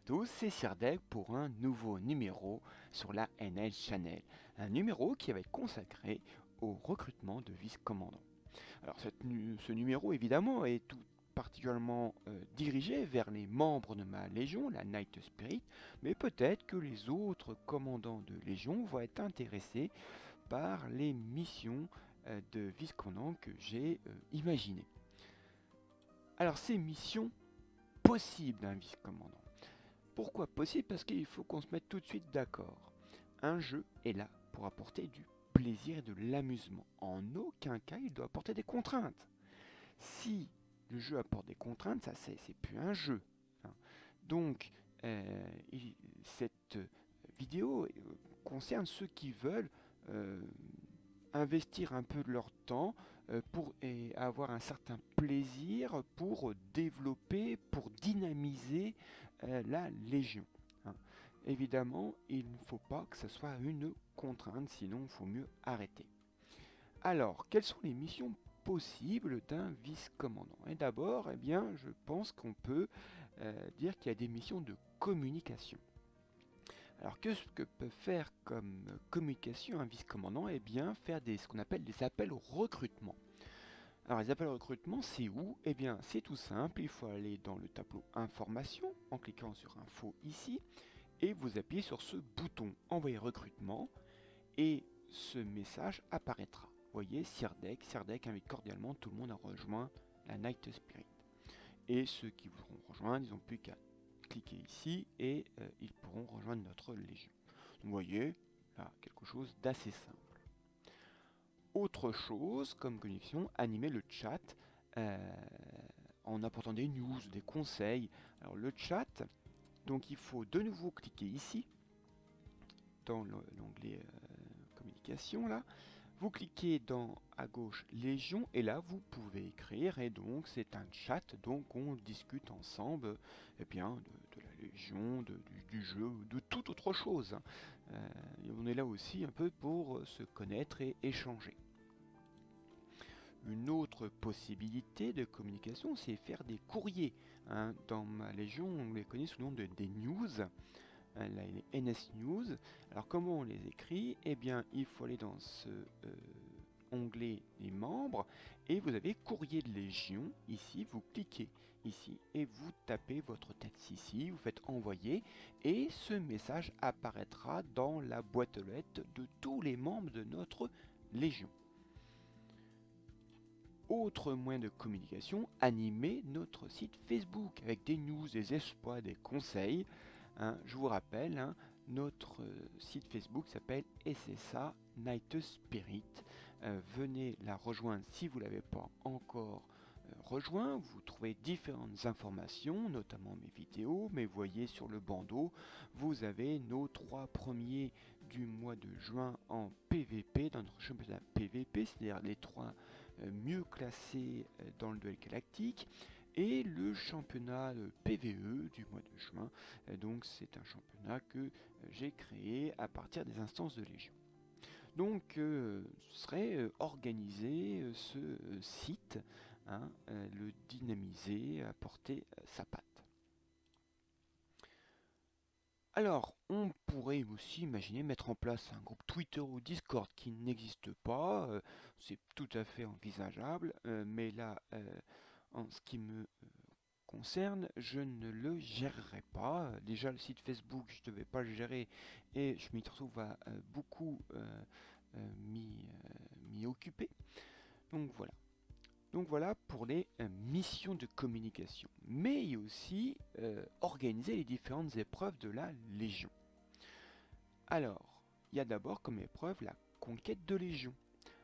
tous, c'est Sirdek pour un nouveau numéro sur la NL Channel. Un numéro qui va être consacré au recrutement de vice-commandants. Alors ce numéro évidemment est tout particulièrement dirigé vers les membres de ma légion, la Night Spirit, mais peut-être que les autres commandants de légion vont être intéressés par les missions de vice-commandant que j'ai imaginées. Alors ces missions possibles d'un vice-commandant. Pourquoi possible? Parce qu'il faut qu'on se mette tout de suite d'accord. Un jeu est là pour apporter du plaisir et de l'amusement. En aucun cas, il doit apporter des contraintes. Si le jeu apporte des contraintes, ça c'est plus un jeu. Hein. Donc, cette vidéo concerne ceux qui veulent euh, investir un peu de leur temps pour avoir un certain plaisir pour développer, pour dynamiser la Légion. Hein. Évidemment, il ne faut pas que ce soit une contrainte, sinon il faut mieux arrêter. Alors, quelles sont les missions possibles d'un vice-commandant? Et d'abord, eh bien, je pense qu'on peut dire qu'il y a des missions de communication. Alors que ce que peut faire comme communication un vice-commandant? Eh bien, faire ce qu'on appelle des appels au recrutement. Alors les appels au recrutement, c'est où? Eh bien, c'est tout simple, il faut aller dans le tableau information en cliquant sur info ici et vous appuyez sur ce bouton envoyer recrutement et ce message apparaîtra. Vous voyez, Sirdek invite cordialement tout le monde à rejoindre la Night Spirit. Et ceux qui voudront rejoindre, ils n'ont plus qu'à cliquer ici et ils pourront rejoindre notre légion. Donc, vous voyez, là, quelque chose d'assez simple. Autre chose comme connexion, animer le chat en apportant des news, des conseils. Alors le chat, donc il faut de nouveau cliquer ici dans l'onglet communication là. Vous cliquez à gauche Légion et là vous pouvez écrire et donc c'est un chat, donc on discute ensemble eh bien, de la Légion, du jeu, de toute autre chose. Et on est là aussi un peu pour se connaître et échanger. Une autre possibilité de communication, c'est faire des courriers. Hein. Dans ma légion, on les connaît sous le nom des news, les NS News. Alors comment on les écrit? Eh bien, il faut aller dans ce onglet des membres et vous avez courrier de légion. Ici, vous cliquez ici et vous tapez votre texte ici, vous faites envoyer et ce message apparaîtra dans la boîte aux lettres de tous les membres de notre légion. Autre moyen de communication, animer notre site Facebook avec des news, des exploits, des conseils. Hein, je vous rappelle, hein, notre site Facebook s'appelle SSA Night Spirit. Venez la rejoindre si vous ne l'avez pas encore rejoint. Vous trouvez différentes informations, notamment mes vidéos, mais voyez sur le bandeau, vous avez nos 3 premiers du mois de juin en PVP, dans notre championnat PVP, c'est-à-dire les 3 mieux classés dans le duel galactique, et le championnat PVE du mois de juin. Donc c'est un championnat que j'ai créé à partir des instances de Légion. Donc serait organiser ce site, hein, le dynamiser, apporter sa patte. Alors, on pourrait aussi imaginer mettre en place un groupe Twitter ou Discord qui n'existe pas, c'est tout à fait envisageable, mais là, en ce qui me concerne, je ne le gérerai pas. Déjà, le site Facebook, je ne devais pas le gérer et je m'y retrouve à beaucoup m'y occuper. Donc voilà. Donc voilà pour les missions de communication. Mais il y a aussi organiser les différentes épreuves de la Légion. Alors, il y a d'abord comme épreuve la conquête de Légion.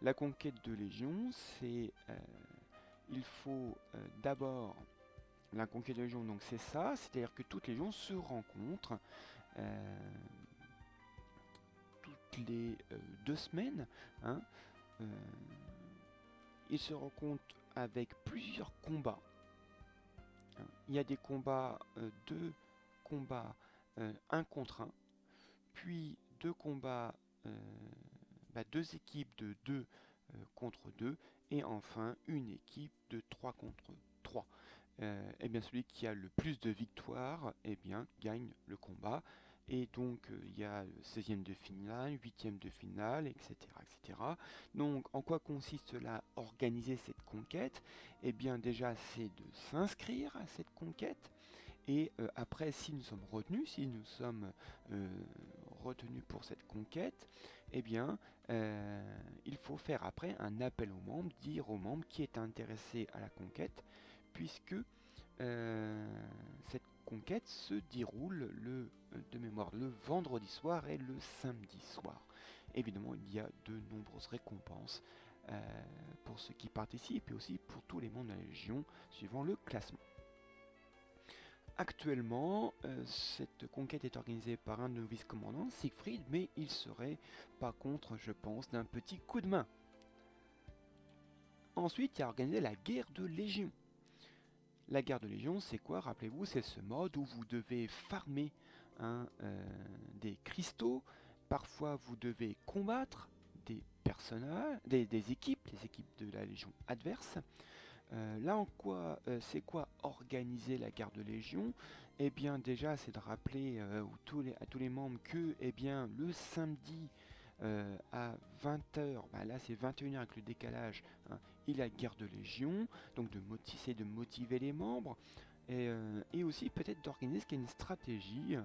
La conquête de Légion, c'est il faut d'abord la conquête de Légion, donc c'est ça, c'est-à-dire que toutes les légions se rencontrent toutes les 2 semaines. Hein, euh, ils se rencontrent avec plusieurs combats. Hein. Il y a des combats, 2 combats 1 contre 1, puis 2 combats, 2 équipes de 2 contre 2, et enfin une équipe de 3 contre 3. eh bien celui qui a le plus de victoires, eh bien gagne le combat. Et donc il y a le 16e de finale, 8e de finale, etc., etc. Donc en quoi consiste là organiser cette conquête? Eh bien déjà c'est de s'inscrire à cette conquête. Et après, si nous sommes retenus, si nous sommes euh, retenus pour cette conquête, eh bien, il faut faire après un appel aux membres, dire aux membres qui est intéressé à la conquête, puisque cette conquête se déroule de mémoire le vendredi soir et le samedi soir. Évidemment, il y a de nombreuses récompenses pour ceux qui participent et aussi pour tous les membres de la Légion, suivant le classement. Actuellement, cette conquête est organisée par un de nos vice-commandants, Siegfried, mais il serait pas contre, je pense, d'un petit coup de main. Ensuite, il y a organisé la guerre de Légion. La guerre de Légion, c'est quoi? Rappelez-vous, c'est ce mode où vous devez farmer des cristaux. Parfois, vous devez combattre des personnages, des équipes, les équipes de la Légion adverse. Là en quoi c'est quoi organiser la guerre de Légion? Eh bien déjà c'est de rappeler à tous les membres que eh bien le samedi à 20h, bah là c'est 21h avec le décalage, hein, il y a guerre de Légion, donc c'est de motiver les membres. Et aussi peut-être d'organiser ce qui est une stratégie.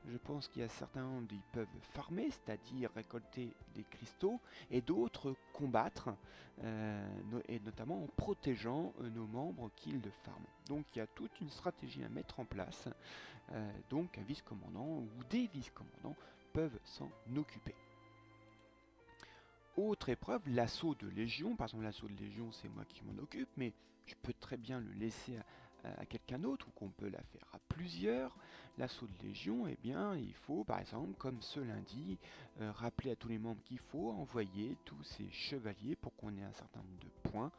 Je pense qu'il y a certains membres qui peuvent farmer, c'est-à-dire récolter des cristaux, et d'autres combattre, et notamment en protégeant nos membres qu'ils le farment. Donc il y a toute une stratégie à mettre en place. Donc un vice-commandant ou des vice-commandants peuvent s'en occuper. Autre épreuve, l'assaut de Légion. Par exemple, l'assaut de Légion, c'est moi qui m'en occupe, mais je peux très bien le laisser à quelqu'un d'autre ou qu'on peut la faire à plusieurs. L'assaut de Légion, eh bien, il faut, par exemple, comme ce lundi, rappeler à tous les membres qu'il faut envoyer tous ces chevaliers pour qu'on ait un certain nombre de points.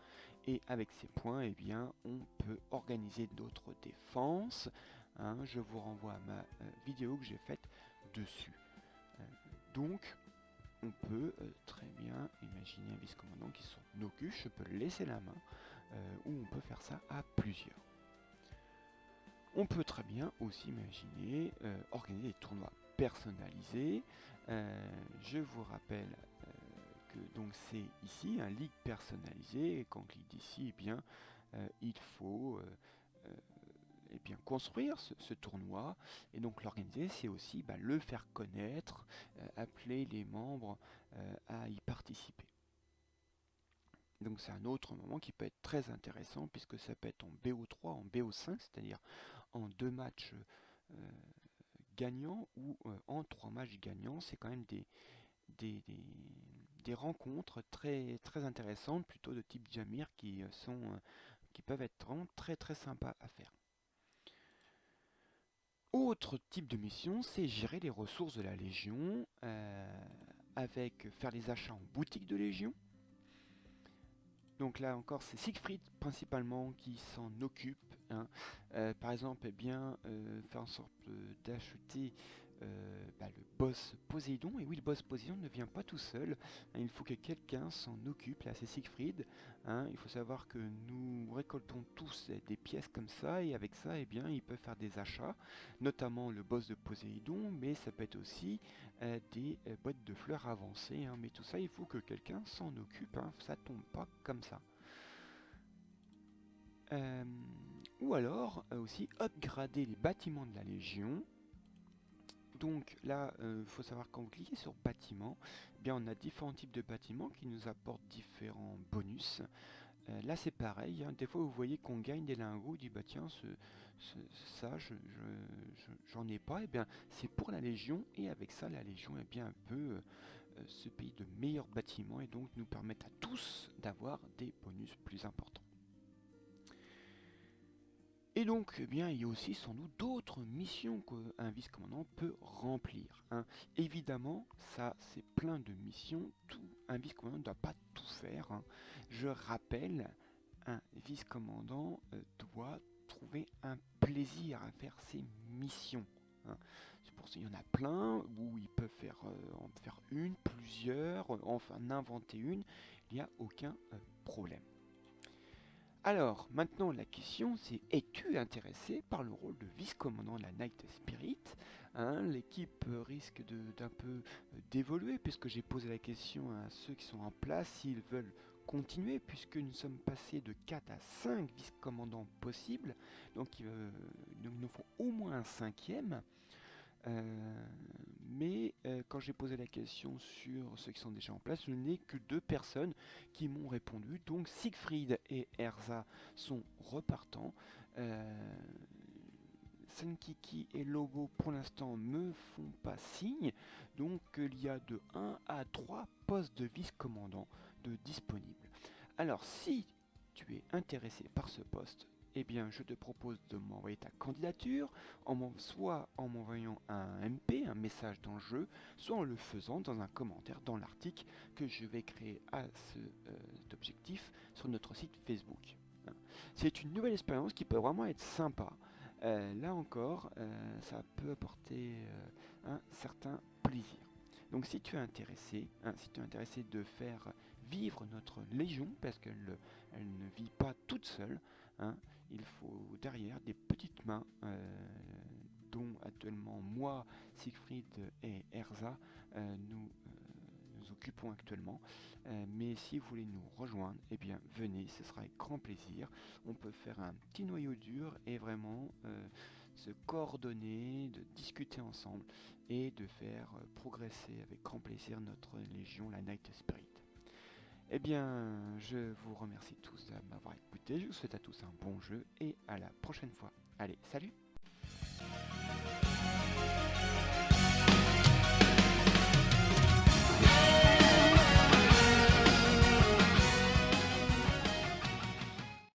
Et avec ces points, eh bien, on peut organiser d'autres défenses. Hein, je vous renvoie à ma vidéo que j'ai faite dessus. Donc, on peut très bien imaginer un vice-commandant qui s'en occupe, je peux laisser la main, ou on peut faire ça à plusieurs. On peut très bien aussi imaginer organiser des tournois personnalisés. Je vous rappelle que donc c'est ici un ligue personnalisée, et quand on clique ici, eh bien, il faut eh bien, construire ce tournoi, et donc l'organiser, c'est aussi le faire connaître, appeler les membres à y participer. Donc c'est un autre moment qui peut être très intéressant, puisque ça peut être en BO3, en BO5, c'est-à-dire en 2 matchs gagnants ou en 3 matchs gagnants. C'est quand même des, des, des rencontres très, très intéressantes, plutôt de type Jamir, qui peuvent être vraiment très très sympas à faire. Autre type de mission, c'est gérer les ressources de la Légion, avec faire les achats en boutique de Légion. Donc là encore, c'est Siegfried principalement qui s'en occupe. Hein. Par exemple, eh bien, faire en sorte d'acheter le boss Poséidon. Et oui, le boss Poséidon ne vient pas tout seul. Hein, il faut que quelqu'un s'en occupe. Là, c'est Siegfried. Hein. Il faut savoir que nous récoltons tous des pièces comme ça. Et avec ça, eh bien, il peut faire des achats. Notamment le boss de Poséidon. Mais ça peut être aussi des boîtes de fleurs avancées. Hein. Mais tout ça, il faut que quelqu'un s'en occupe. Hein. Ça tombe pas comme ça. Ou alors aussi upgrader les bâtiments de la Légion. Donc là, il faut savoir quand vous cliquez sur bâtiment, eh bien on a différents types de bâtiments qui nous apportent différents bonus. Là c'est pareil, hein. Des fois vous voyez qu'on gagne des lingots, on dit bah tiens ça j'en ai pas, et bien c'est pour la Légion, et avec ça la Légion eh bien peut se payer de meilleurs bâtiments et donc nous permettre à tous d'avoir des bonus plus importants. Et donc, eh bien, il y a aussi sans doute d'autres missions qu'un vice-commandant peut remplir. Hein. Évidemment, ça, c'est plein de missions. Un vice-commandant ne doit pas tout faire. Hein. Je rappelle, un vice-commandant doit trouver un plaisir à faire ses missions. Hein. C'est pour ça qu'il y en a plein où il peut en faire une, plusieurs, enfin inventer une. Il n'y a aucun problème. Alors, maintenant la question c'est, es-tu intéressé par le rôle de vice-commandant de la Night Spirit? L'équipe risque d'un peu d'évoluer, puisque j'ai posé la question à ceux qui sont en place s'ils veulent continuer, puisque nous sommes passés de 4 à 5 vice-commandants possibles, donc il nous faut au moins un cinquième. Mais quand j'ai posé la question sur ceux qui sont déjà en place, je n'ai que 2 personnes qui m'ont répondu. Donc Siegfried et Erza sont repartants. Euh, Senkiki et Lobo pour l'instant me font pas signe. Donc il y a de 1 à 3 postes de vice-commandant de disponibles. Alors si tu es intéressé par ce poste, eh bien je te propose de m'envoyer ta candidature, soit en m'envoyant un MP, un message dans le jeu, soit en le faisant dans un commentaire dans l'article que je vais créer à cet objectif sur notre site Facebook. C'est une nouvelle expérience qui peut vraiment être sympa. Là encore, ça peut apporter un certain plaisir. Donc si tu es intéressé, si tu es intéressé de faire vivre notre légion, parce elle ne vit pas toute seule, il faut derrière des petites mains, dont actuellement moi, Siegfried et Erza, nous occupons actuellement. Mais si vous voulez nous rejoindre, eh bien venez, ce sera avec grand plaisir. On peut faire un petit noyau dur et vraiment se coordonner, de discuter ensemble et de faire progresser avec grand plaisir notre légion, la Night Spirit. Eh bien, je vous remercie tous de m'avoir écouté, je vous souhaite à tous un bon jeu et à la prochaine fois. Allez, salut!